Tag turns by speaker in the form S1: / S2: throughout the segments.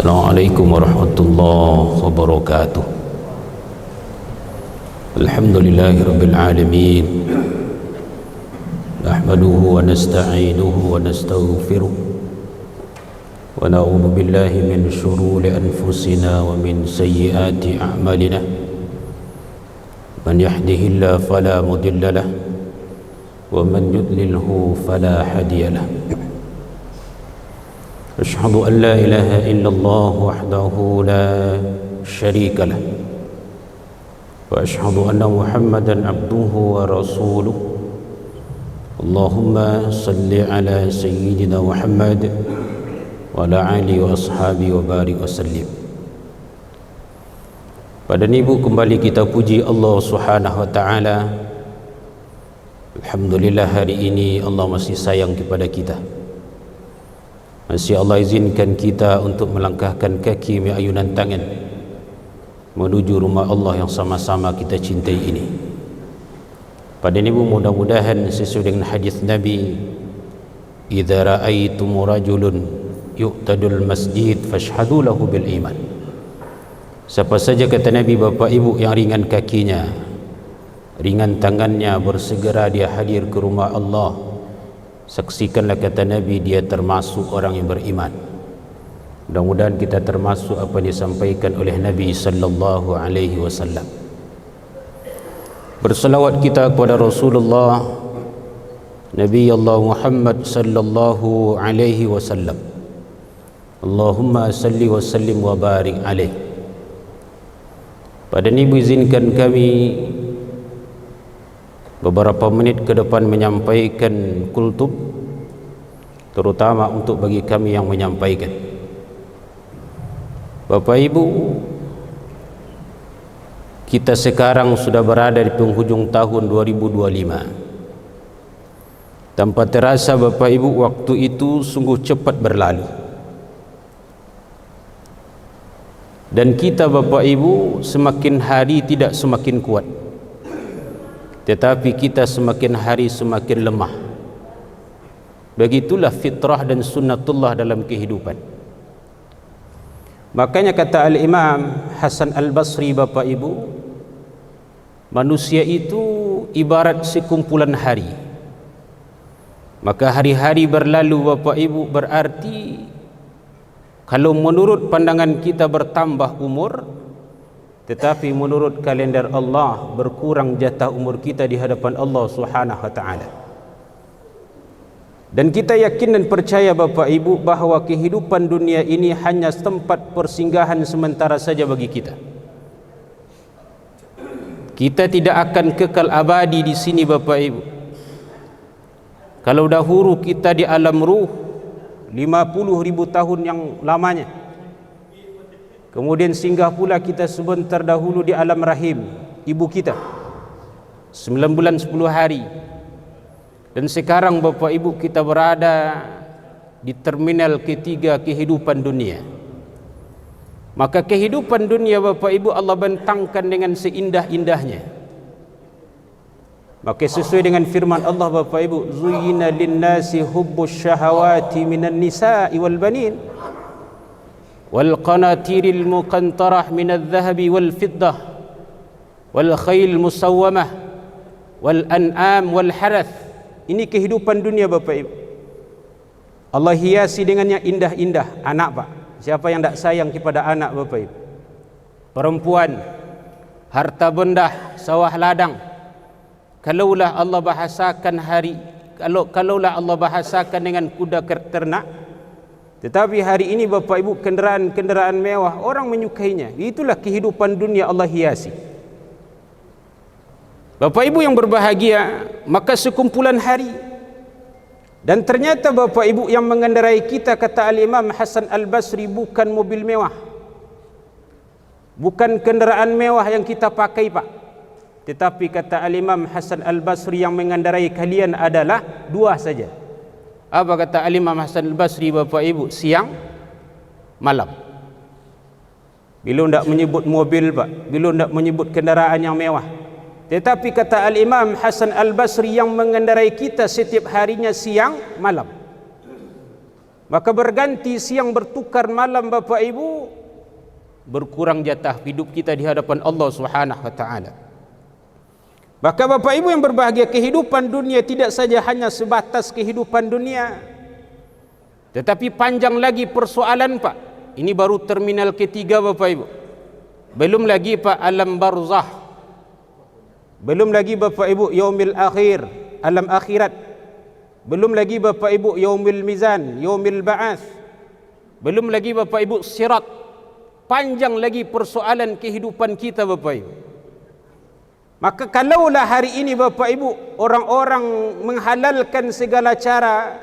S1: Assalamualaikum warahmatullahi wabarakatuh. Alhamdulillahi rabbil alamin. Nahmaduhu wa nasta'inuhu wa nastaghfiruh. Wa na'udzu billahi min shururi anfusina wa min sayyiati a'malina. Man yahdihillahu fala mudilla lahu wa man yudlilhu fala hadiya lahu. Asyhadu an la ilaha illallah wahdahu la syarika lah wa asyhadu anna Muhammadan abduhu wa rasuluh. Allahumma salli ala sayyidina Muhammad wa ala alihi wa ashabihi wa barik wa sallim. Pada nibu kembali kita puji Allah Subhanahu wa taala. Alhamdulillah, hari ini Allah masih sayang kepada kita. Masih Allah izinkan kita untuk melangkahkan kaki ayunan tangan menuju rumah Allah yang sama-sama kita cintai ini. Pada ini mudah-mudahan sesuai dengan hadis Nabi, idza ra'aitum rajulun yu'tadul masjid fashhadu lahu bil iman. Siapa saja, kata Nabi, bapak ibu yang ringan kakinya, ringan tangannya, bersegera dia hadir ke rumah Allah, saksikanlah, kata Nabi, dia termasuk orang yang beriman. Mudah-mudahan kita termasuk apa yang disampaikan oleh Nabi sallallahu alaihi wasallam. Berselawat kita kepada Rasulullah Nabi Allah Muhammad sallallahu alaihi wasallam. Allahumma salli wa sallim wa barik alaih. Pada ini izinkan kami beberapa menit ke depan menyampaikan kultub, terutama untuk bagi kami yang menyampaikan. Bapak Ibu, kita sekarang sudah berada di penghujung tahun 2025. Tanpa terasa Bapak Ibu, waktu itu sungguh cepat berlalu. Dan kita Bapak Ibu semakin hari tidak semakin kuat, tetapi kita semakin hari semakin lemah. Begitulah fitrah dan sunnatullah dalam kehidupan. Makanya kata Al-Imam Hasan Al-Basri, Bapak Ibu, manusia itu ibarat sekumpulan hari. Maka hari-hari berlalu Bapak Ibu, berarti kalau menurut pandangan kita bertambah umur, tetapi menurut kalender Allah berkurang jatah umur kita di hadapan Allah Subhanahu wa taala. Dan kita yakin dan percaya Bapak Ibu bahwa kehidupan dunia ini hanya tempat persinggahan sementara saja bagi kita. Kita tidak akan kekal abadi di sini Bapak Ibu. Kalau dahulu kita di alam ruh 50.000 tahun yang lamanya, kemudian singgah pula kita sebentar dahulu di alam rahim ibu kita 9 bulan 10 hari. Dan sekarang Bapak Ibu kita berada di terminal ketiga kehidupan dunia. Maka kehidupan dunia Bapak Ibu Allah bentangkan dengan seindah-indahnya. Maka sesuai dengan firman Allah Bapak Ibu, zuyyina lin-nasi hubbus syahawati minan nisa'i wal banin wal qanatiril muqantarah minadh dhahabi wal fiddah wal khayl musawwamah wal an'am wal harath. Ini kehidupan dunia Bapak Ibu. Allah hiasi dengan yang indah-indah. Anak, Pak, siapa yang tak sayang kepada anak Bapak Ibu? Perempuan, harta benda, sawah ladang. Kalaulah Allah bahasakan kalaulah Allah bahasakan dengan kuda ternak. Tetapi hari ini Bapak Ibu kendaraan mewah, orang menyukainya. Itulah kehidupan dunia Allah hiasi. Bapak Ibu yang berbahagia, maka sekumpulan hari. Dan ternyata Bapak Ibu yang mengendarai kita, kata Al-Imam Hasan Al-Basri, bukan mobil mewah, bukan kendaraan mewah yang kita pakai, Pak. Tetapi kata Al-Imam Hasan Al-Basri, yang mengendarai kalian adalah dua saja. Apa kata Al-Imam Hasan Al-Basri Bapak Ibu? Siang, malam. Beliau tidak menyebut mobil, Pak. Beliau tidak menyebut kendaraan yang mewah. Tetapi kata Al-Imam Hasan Al-Basri, yang mengendarai kita setiap harinya siang malam. Maka berganti siang bertukar malam Bapak Ibu, berkurang jatah hidup kita di hadapan Allah Subhanahu wa taala. Maka Bapak Ibu yang berbahagia, kehidupan dunia tidak saja hanya sebatas kehidupan dunia, tetapi panjang lagi persoalan Pak. Ini baru terminal ketiga Bapak Ibu. Belum lagi Pak alam barzah. Belum lagi Bapak Ibu yaumil akhir, alam akhirat. Belum lagi Bapak Ibu yaumil mizan, yaumil ba'ats. Belum lagi Bapak Ibu sirat. Panjang lagi persoalan kehidupan kita Bapak Ibu. Maka kalaulah hari ini Bapak Ibu orang-orang menghalalkan segala cara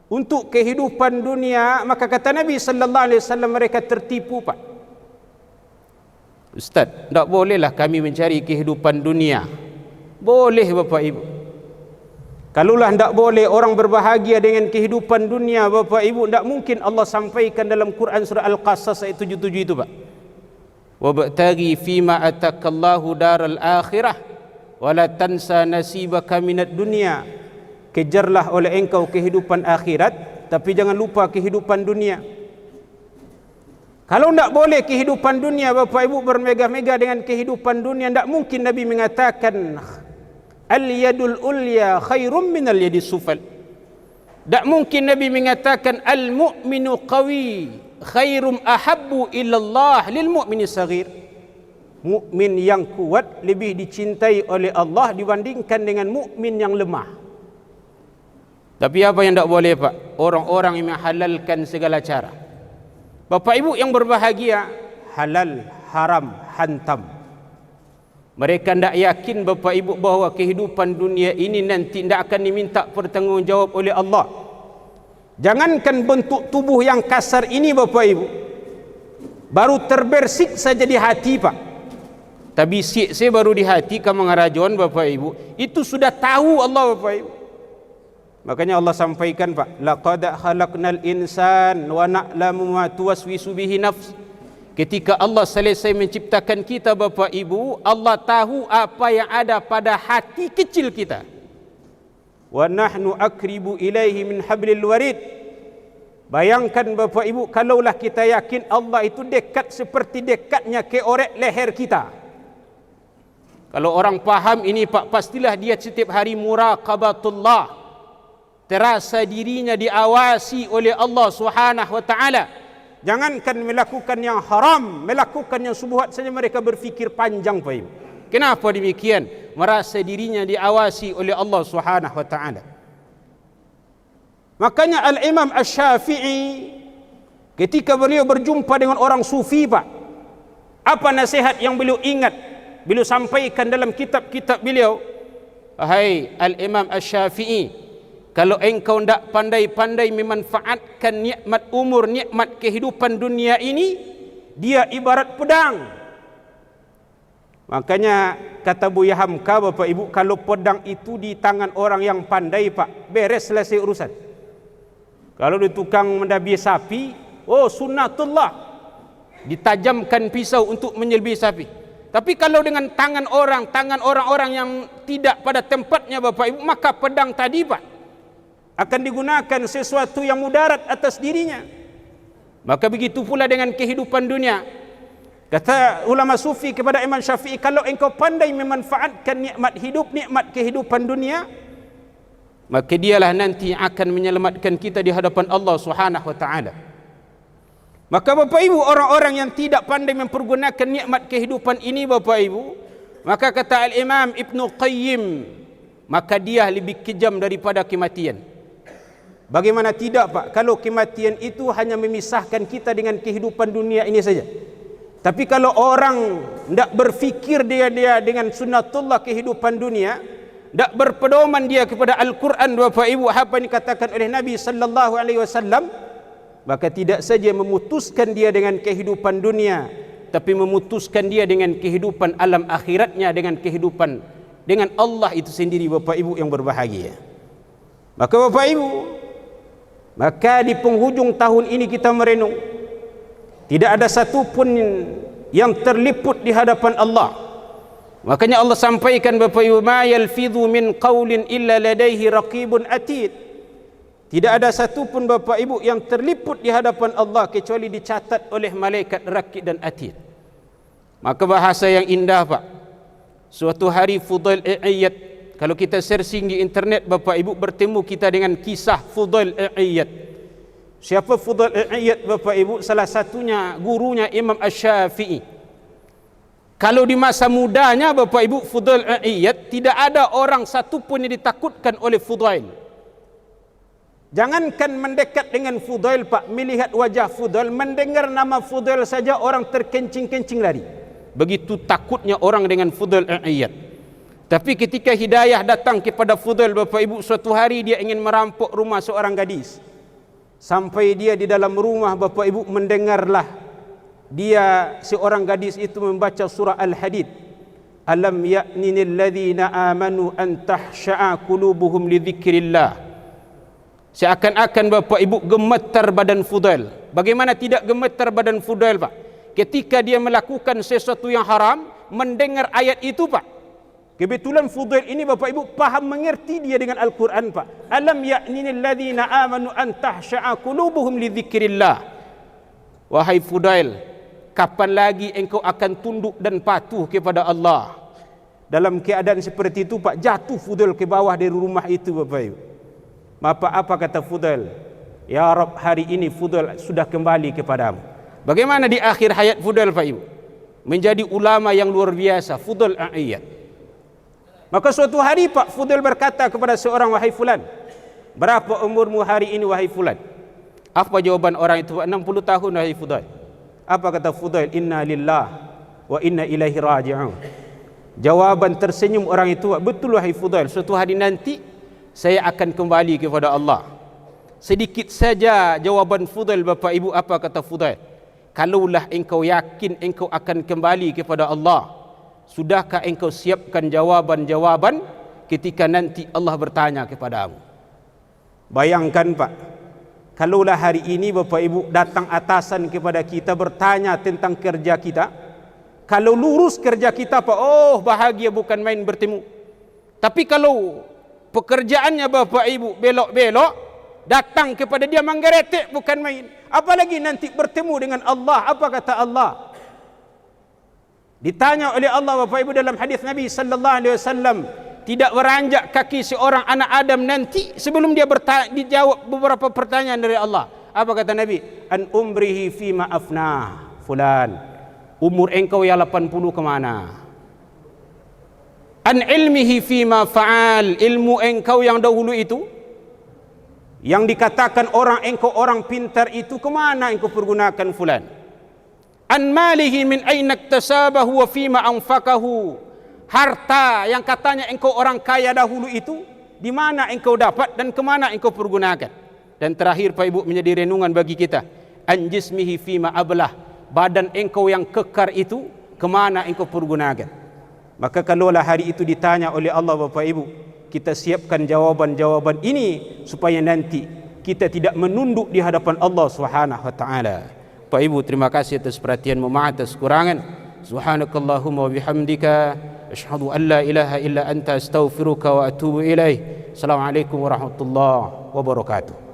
S1: untuk kehidupan dunia, maka kata Nabi sallallahu alaihi wasallam mereka tertipu Pak. Ustaz, tak bolehlah kami mencari kehidupan dunia. Boleh Bapak Ibu. Kalaulah tidak boleh orang berbahagia dengan kehidupan dunia Bapak Ibu, tidak mungkin Allah sampaikan dalam Quran surah Al-Qasas ayat 77 itu Pak. Wabtaghi fima atakallahu daral akhirah wala tansa nasibaka minad dunya. Kejarlah oleh engkau kehidupan akhirat, tapi jangan lupa kehidupan dunia. Kalau tidak boleh kehidupan dunia Bapak Ibu bermegah-megah dengan kehidupan dunia, tidak mungkin Nabi mengatakan al-yadul ulya khairum minal yadis sufal. Tak mungkin Nabi mengatakan al-mu'minu qawi khairum ahabbu ilallah lil mu'mini saghir. Mukmin yang kuat lebih dicintai oleh Allah dibandingkan dengan mukmin yang lemah. Tapi apa yang tak boleh Pak? Orang-orang yang menghalalkan segala cara. Bapak Ibu yang berbahagia, halal, haram, hantam. Mereka tidak yakin Bapak Ibu bahawa kehidupan dunia ini nanti tidak akan diminta pertanggungjawab oleh Allah. Jangankan bentuk tubuh yang kasar ini Bapak Ibu, baru terbersih saja di hati Pak. Tapi siksa baru di hati kamu ngarajon Bapak Ibu, itu sudah tahu Allah Bapak Ibu. Makanya Allah sampaikan Pak, laqad khalaqnal insan wa na'lamu ma tuwaswisu bihi nafs. Ketika Allah selesai menciptakan kita Bapak Ibu, Allah tahu apa yang ada pada hati kecil kita. Wa nahnu akribu ilaihi min hablil warid. Bayangkan Bapak Ibu, kalaulah kita yakin Allah itu dekat seperti dekatnya keorek leher kita. Kalau orang paham ini Pak, pastilah dia setiap hari muraqabatullah. Terasa dirinya diawasi oleh Allah Subhanahu wa taala. Jangankan melakukan yang haram, melakukan yang syubhat saja mereka berfikir panjang Pak Ibu. Kenapa demikian? Merasa dirinya diawasi oleh Allah Subhanahu wa taala. Makanya Al-Imam Asy-Syafi'i ketika beliau berjumpa dengan orang sufi Pak, apa nasihat yang beliau ingat, beliau sampaikan dalam kitab-kitab beliau? Hai Al-Imam Asy-Syafi'i, kalau engkau tidak pandai-pandai memanfaatkan nikmat umur, nikmat kehidupan dunia ini, dia ibarat pedang. Makanya kata Buya Hamka Bapak Ibu, kalau pedang itu di tangan orang yang pandai Pak, beres selesai urusan. Kalau di tukang mendabi sapi, oh sunnatullah, ditajamkan pisau untuk menyelbi sapi. Tapi kalau dengan tangan orang-orang yang tidak pada tempatnya Bapak Ibu, maka pedang tadi Pak akan digunakan sesuatu yang mudarat atas dirinya. Maka begitu pula dengan kehidupan dunia. Kata ulama sufi kepada Imam Syafi'i, kalau engkau pandai memanfaatkan nikmat hidup, nikmat kehidupan dunia, maka dialah nanti akan menyelamatkan kita di hadapan Allah Subhanahu wa taala. Maka Bapak Ibu, orang-orang yang tidak pandai mempergunakan nikmat kehidupan ini Bapak Ibu, maka kata Al-Imam Ibnu Qayyim, maka dia lebih kejam daripada kematian. Bagaimana tidak Pak, kalau kematian itu hanya memisahkan kita dengan kehidupan dunia ini saja. Tapi kalau orang tidak berfikir dia dengan sunnatullah kehidupan dunia, tidak berpedoman dia kepada Al-Quran Bapak Ibu, apa yang dikatakan oleh Nabi sallallahu alaihi wasallam, maka tidak saja memutuskan dia dengan kehidupan dunia, tapi memutuskan dia dengan kehidupan alam akhiratnya, dengan kehidupan dengan Allah itu sendiri Bapak Ibu yang berbahagia. Maka Bapak Ibu, maka di penghujung tahun ini kita merenung, tidak ada satu pun yang terliput di hadapan Allah. Makanya Allah sampaikan Bapak Ibu, ma yalfidhu min qaulin illa ladaihi raqibun atid. Tidak ada satu pun Bapak Ibu yang terliput di hadapan Allah kecuali dicatat oleh malaikat rakib dan atid. Maka bahasa yang indah Pak, suatu hari Fudail Iyad, kalau kita searching di internet Bapak Ibu, bertemu kita dengan kisah Fudail Iyad. Siapa Fudail Iyad Bapak Ibu? Salah satunya gurunya Imam Asy-Syafi'i. Kalau di masa mudanya Bapak Ibu Fudail Iyad, tidak ada orang satu pun yang ditakutkan oleh Fudail. Jangankan mendekat dengan Fudail Pak, melihat wajah Fudail, mendengar nama Fudail saja orang terkencing-kencing lari. Begitu takutnya orang dengan Fudail Iyad. Tapi ketika hidayah datang kepada Fudail Bapak Ibu, suatu hari dia ingin merampok rumah seorang gadis. Sampai dia di dalam rumah Bapak Ibu, mendengarlah dia seorang gadis itu membaca surah Al-Hadid. Alam ya'ninil ladzina amanu an tahsha'a qulubuhum li dzikrillah. Seakan-akan Bapak Ibu gemetar badan Fudail. Bagaimana tidak gemetar badan Fudail Pak? Ketika dia melakukan sesuatu yang haram, mendengar ayat itu Pak. Kebetulan Fudail ini Bapak Ibu paham mengerti dia dengan Al-Quran Pak. Alam ya'ninil ladzina amanu an tahsha'a qulubuhum li dzikrillah. Wahai Fudail, kapan lagi engkau akan tunduk dan patuh kepada Allah? Dalam keadaan seperti itu Pak, jatuh Fudail ke bawah dari rumah itu Bapak Ibu. Apa kata Fudail? Ya Rabb, hari ini Fudail sudah kembali kepadamu. Bagaimana di akhir hayat Fudail Pak Ibu? Menjadi ulama yang luar biasa, Fudail Iyad. Maka suatu hari Pak, Fudail berkata kepada seorang, wahai fulan, berapa umurmu hari ini wahai fulan? Apa jawaban orang itu? 60 tahun wahai Fudail. Apa kata Fudail? Inna lillah wa inna ilaihi raji'un. Jawaban tersenyum orang itu, betul wahai Fudail, suatu hari nanti saya akan kembali kepada Allah. Sedikit saja jawaban Fudail Bapak Ibu. Apa kata Fudail? Kalaulah engkau yakin engkau akan kembali kepada Allah, sudahkah engkau siapkan jawaban-jawaban ketika nanti Allah bertanya kepadamu? Bayangkan Pak, kalaulah hari ini Bapak Ibu datang atasan kepada kita bertanya tentang kerja kita, kalau lurus kerja kita Pak, oh bahagia bukan main bertemu. Tapi kalau pekerjaannya Bapak Ibu belok-belok, datang kepada dia menggeretek bukan main. Apalagi nanti bertemu dengan Allah. Apa kata Allah? Ditanya oleh Allah Bapak Ibu dalam hadis Nabi sallallahu alaihi wasallam, tidak beranjak kaki seorang anak Adam nanti sebelum dia dijawab beberapa pertanyaan dari Allah. Apa kata Nabi? An umrihi fima afnah fulan. Umur engkau yang 80 kemana? An ilmihi fima fa'al. Ilmu engkau yang dahulu itu, yang dikatakan orang engkau orang pintar itu, kemana engkau pergunakan fulan? An malihi min aina iktasabahu wa fima anfaqahu. Harta yang katanya engkau orang kaya dahulu itu, di mana engkau dapat dan kemana engkau pergunakan? Dan terakhir Pak Ibu menjadi renungan bagi kita, an jismihi fima ablah. Badan engkau yang kekar itu, kemana engkau pergunakan? Maka kalaulah hari itu ditanya oleh Allah Bapak Ibu, kita siapkan jawaban-jawaban ini supaya nanti kita tidak menunduk di hadapan Allah Subhanahu wa taala. Pak Ibu, terima kasih atas perhatianmu, maaf atas kekurangan. Subhanakallahumma wa bihamdika asyhadu an la ilaha illa anta astaghfiruka wa atubu ilaih. Assalamualaikum warahmatullahi wabarakatuh.